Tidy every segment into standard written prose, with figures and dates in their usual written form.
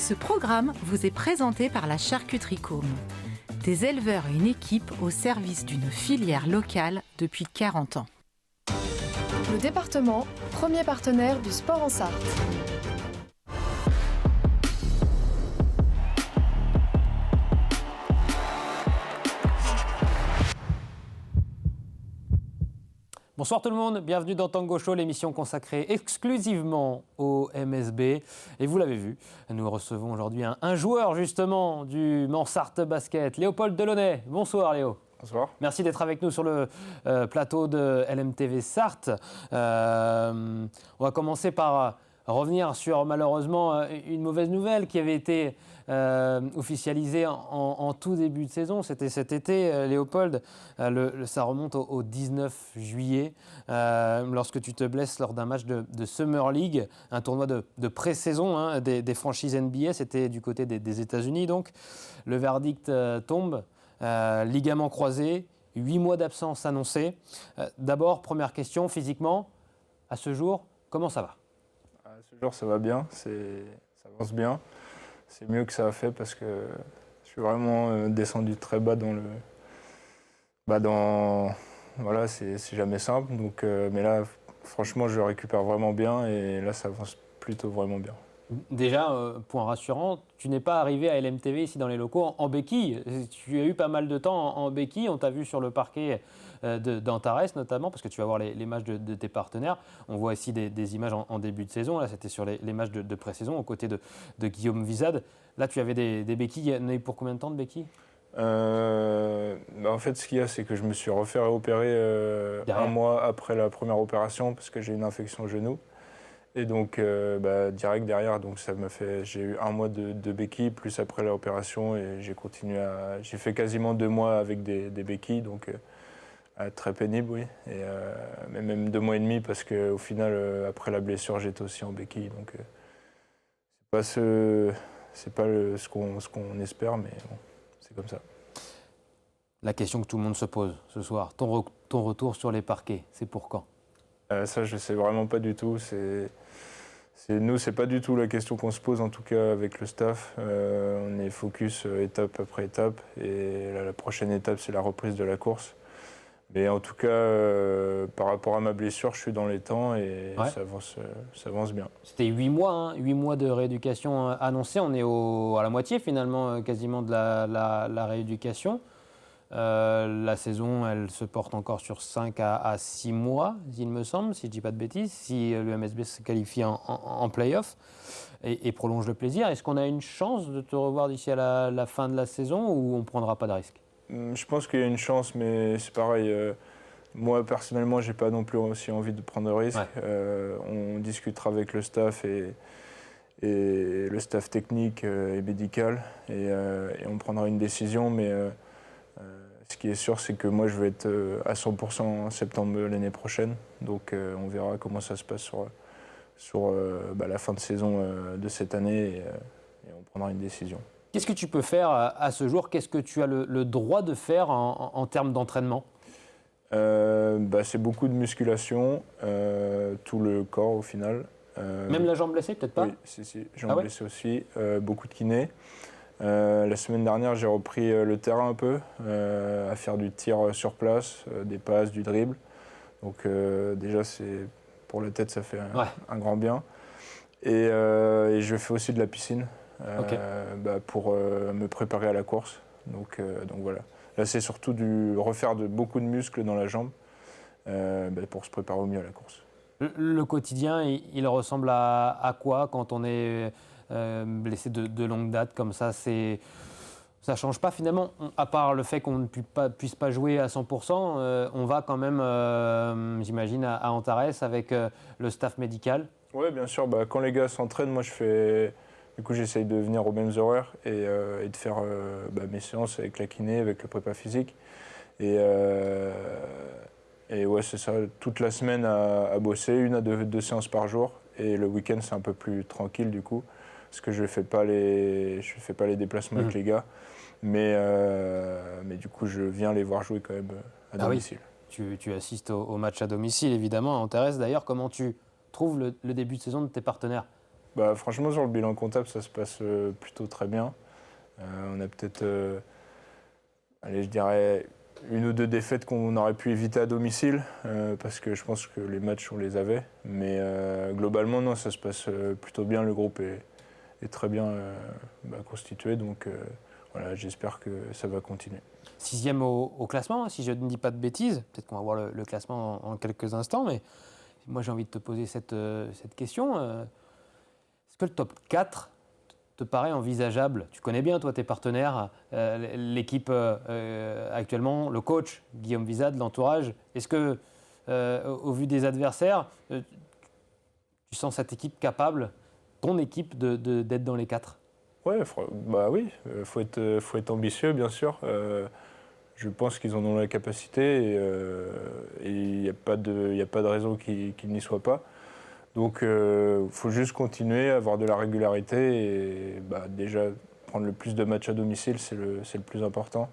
Ce programme vous est présenté par la Charcuterie Côme. Des éleveurs et une équipe au service d'une filière locale depuis 40 ans. Le département, premier partenaire du sport en Sarthe. Bonsoir tout le monde, bienvenue dans Tango Show, l'émission consacrée exclusivement au MSB. Et vous l'avez vu, nous recevons aujourd'hui un joueur justement du Mans Sarthe Basket, Léopold Delaunay. Bonsoir Léo. Bonsoir. Merci d'être avec nous sur le plateau de LMTV Sarthe. On va commencer par revenir sur malheureusement une mauvaise nouvelle qui avait été officialisée en tout début de saison. C'était cet été, Léopold. Ça remonte au 19 juillet, lorsque tu te blesses lors d'un match de Summer League, un tournoi de pré-saison des franchises NBA. C'était du côté des États-Unis. Donc, le verdict tombe. Ligament croisé, 8 mois d'absence annoncés. D'abord, première question, physiquement, à ce jour, comment ça va ? À ce jour, ça va bien, ça avance bien. C'est mieux que ça a fait parce que je suis vraiment descendu très bas dans le... Voilà, c'est jamais simple. Donc, mais là, franchement, je le récupère vraiment bien et là, ça avance plutôt vraiment bien. Déjà, point rassurant, tu n'es pas arrivé à LMTV ici dans les locaux en béquille. Tu as eu pas mal de temps en béquille. On t'a vu sur le parquet d'Antares notamment, parce que tu vas voir les matchs de tes partenaires. On voit ici des images en début de saison. Là, c'était sur les matchs de pré-saison aux côtés de Guillaume Vizade. Là, tu avais des béquilles. Il y en a eu pour combien de temps de béquilles ? En fait, ce qu'il y a, c'est que je me suis refait opérer un mois après la première opération parce que j'ai une infection au genou. Et donc, direct derrière, donc j'ai eu un mois de béquilles, plus après l'opération, et j'ai fait quasiment 2 mois avec des béquilles, donc très pénible, oui. Et, mais même 2 mois et demi, parce qu'au final, après la blessure, j'étais aussi en béquille, donc c'est pas ce qu'on espère, mais bon, c'est comme ça. La question que tout le monde se pose ce soir, ton retour sur les parquets, c'est pour quand ? Ça, je ne sais vraiment pas du tout. Nous, ce n'est pas du tout la question qu'on se pose, en tout cas avec le staff. On est focus étape après étape. Et là, la prochaine étape, c'est la reprise de la course. Mais en tout cas, par rapport à ma blessure, je suis dans les temps et ça avance bien. C'était 8 mois, 8 mois de rééducation annoncée. On est à la moitié finalement, quasiment de la rééducation. La saison, elle se porte encore sur 5 à 6 mois, il me semble, si je ne dis pas de bêtises, si le MSB se qualifie en play-off et prolonge le plaisir. Est-ce qu'on a une chance de te revoir d'ici à la fin de la saison ou on ne prendra pas de risque ? Je pense qu'il y a une chance, mais c'est pareil. Moi, personnellement, je n'ai pas non plus aussi envie de prendre de risque. Ouais. On discutera avec le staff et le staff technique et médical et on prendra une décision, mais... ce qui est sûr, c'est que moi, je vais être à 100% en septembre l'année prochaine. Donc, on verra comment ça se passe sur la fin de saison de cette année et on prendra une décision. Qu'est-ce que tu peux faire à ce jour ? Qu'est-ce que tu as le droit de faire en termes d'entraînement ? C'est beaucoup de musculation, tout le corps au final. Même la jambe blessée, peut-être pas ? Oui, si, jambe blessée aussi, beaucoup de kiné. La semaine dernière, j'ai repris le terrain un peu, à faire du tir sur place, des passes, du dribble. Donc déjà, pour la tête, ça fait un grand bien. Et je fais aussi de la piscine pour me préparer à la course. Donc voilà. Là, c'est surtout refaire beaucoup de muscles dans la jambe pour se préparer au mieux à la course. Le quotidien, il ressemble à quoi quand on est... blessé de longue date comme ça, ça change pas finalement, à part le fait qu'on ne puisse pas jouer à 100%, on va quand même, j'imagine, à Antares avec le staff médical. Oui, bien sûr, quand les gars s'entraînent, moi j'essaye de venir aux mêmes horaires et de faire mes séances avec la kiné, avec le prépa physique. Et ouais, c'est ça, toute la semaine à bosser, 1 à 2 séances par jour. Et le week-end, c'est un peu plus tranquille du coup. Parce que je ne fais pas les déplacements avec les gars. Mais du coup, je viens les voir jouer quand même à domicile. Oui. Tu assistes au match à domicile, évidemment, à Antares. D'ailleurs, comment tu trouves le début de saison de tes partenaires ? Franchement, sur le bilan comptable, ça se passe plutôt très bien. On a peut-être, je dirais, 1 ou 2 défaites qu'on aurait pu éviter à domicile, parce que je pense que les matchs, on les avait. Mais globalement, non, ça se passe plutôt bien. Le groupe est très bien constitué, donc voilà, j'espère que ça va continuer. 6e au classement, si je ne dis pas de bêtises. Peut-être qu'on va voir le classement en quelques instants, mais moi j'ai envie de te poser cette question. Est-ce que le top 4 te paraît envisageable? Tu connais bien, toi, tes partenaires, l'équipe actuellement, le coach, Guillaume Vizade, l'entourage. Est-ce que, au vu des adversaires, tu sens cette équipe capable, ton équipe, d'être dans les 4? Ouais, oui, faut être ambitieux, bien sûr. Je pense qu'ils en ont la capacité et il n'y a pas de raison qu'ils n'y soient pas. Donc, il faut juste continuer, avoir de la régularité et déjà prendre le plus de matchs à domicile, c'est le plus important.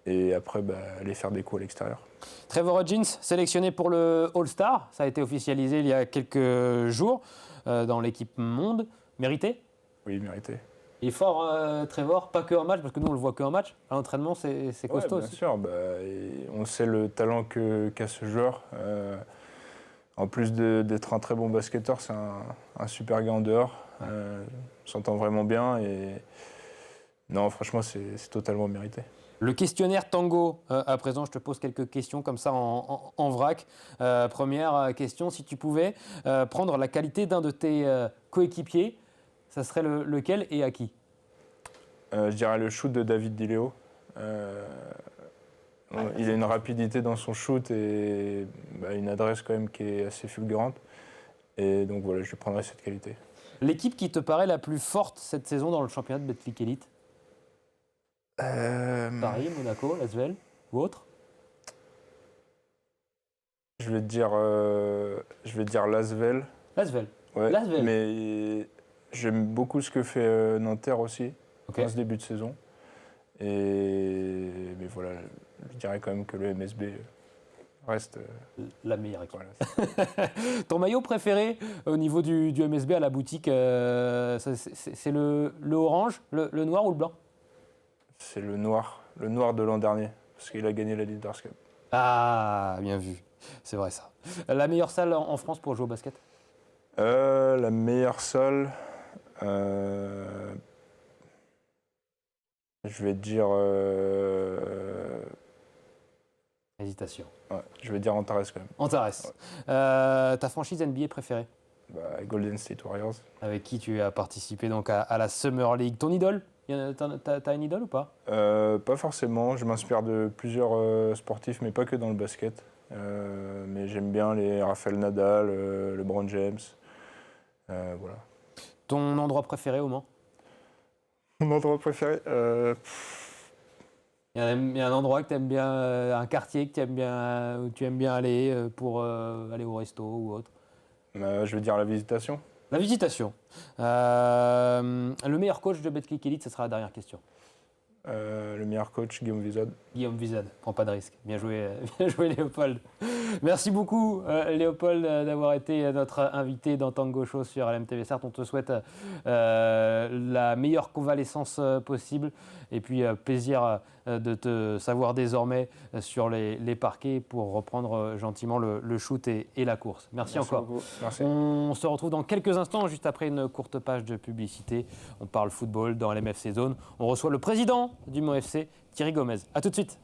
Et après, aller faire des coups à l'extérieur. Trevor Hodgins, sélectionné pour le All-Star. Ça a été officialisé il y a quelques jours dans l'équipe Monde. Mérité? Oui, mérité. Il est fort, Trevor, pas que en match, parce que nous, on le voit que en match. À l'entraînement, c'est costaud bien aussi. Sûr, on sait le talent qu'a ce joueur. En plus d'être un très bon basketteur, c'est un super gars en dehors. On s'entend vraiment bien. Et non, franchement, c'est totalement mérité. Le questionnaire Tango, à présent, je te pose quelques questions comme ça en vrac. Première question, si tu pouvais prendre la qualité d'un de tes coéquipiers, ça serait lequel et à qui? Je dirais le shoot de David Di Leo. Il a une rapidité dans son shoot et une adresse quand même qui est assez fulgurante. Et donc voilà, je prendrai cette qualité. L'équipe qui te paraît la plus forte cette saison dans le championnat de Betclic Elite? Paris, Monaco, Lasvel ou autre? Je vais te dire Lasvel. Lasvel. Ouais, Lasvel. Mais j'aime beaucoup ce que fait Nanterre aussi, dans ce début de saison. Mais voilà, je dirais quand même que le MSB reste la meilleure équipe. Voilà. Ton maillot préféré au niveau du MSB à la boutique, c'est le orange, le noir ou le blanc? C'est le noir de l'an dernier, parce qu'il a gagné la Leaders Cup. Ah, bien vu, c'est vrai ça. La meilleure salle en France pour jouer au basket? La meilleure salle, je vais te dire... Hésitation. Ouais, je vais dire Antares quand même. Antares. Ouais. Ta franchise NBA préférée? Golden State Warriors. Avec qui tu as participé donc à la Summer League. Ton idole? T'as une idole ou pas? Pas forcément. Je m'inspire de plusieurs sportifs, mais pas que dans le basket. Mais j'aime bien les Rafael Nadal, LeBron James. Voilà. Ton endroit préféré au Mans? Mon endroit préféré Il y a un endroit que tu aimes bien, un quartier que tu aimes bien, où tu aimes bien aller pour aller au resto ou autre? Je veux dire la Visitation. La Visitation. Le meilleur coach de Betclic Elite, ce sera la dernière question. Le meilleur coach, Guillaume Vizade. Guillaume Vizade, prends pas de risque. Bien joué Léopold. Merci beaucoup Léopold d'avoir été notre invité dans Tango Show sur LMTV Sarthe. On te souhaite la meilleure convalescence possible et puis plaisir de te savoir désormais sur les parquets pour reprendre gentiment le shoot et la course. Merci encore. Merci. On se retrouve dans quelques instants, juste après une courte page de publicité. On parle football dans LMFC Zone. On reçoit le président du Mans FC, Thierry Gomez. A tout de suite.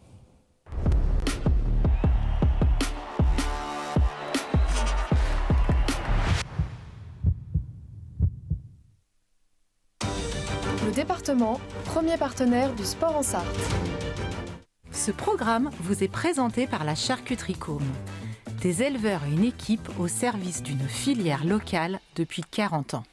Le département, premier partenaire du sport en Sarthe. Ce programme vous est présenté par la Charcuterie Côme. Des éleveurs et une équipe au service d'une filière locale depuis 40 ans.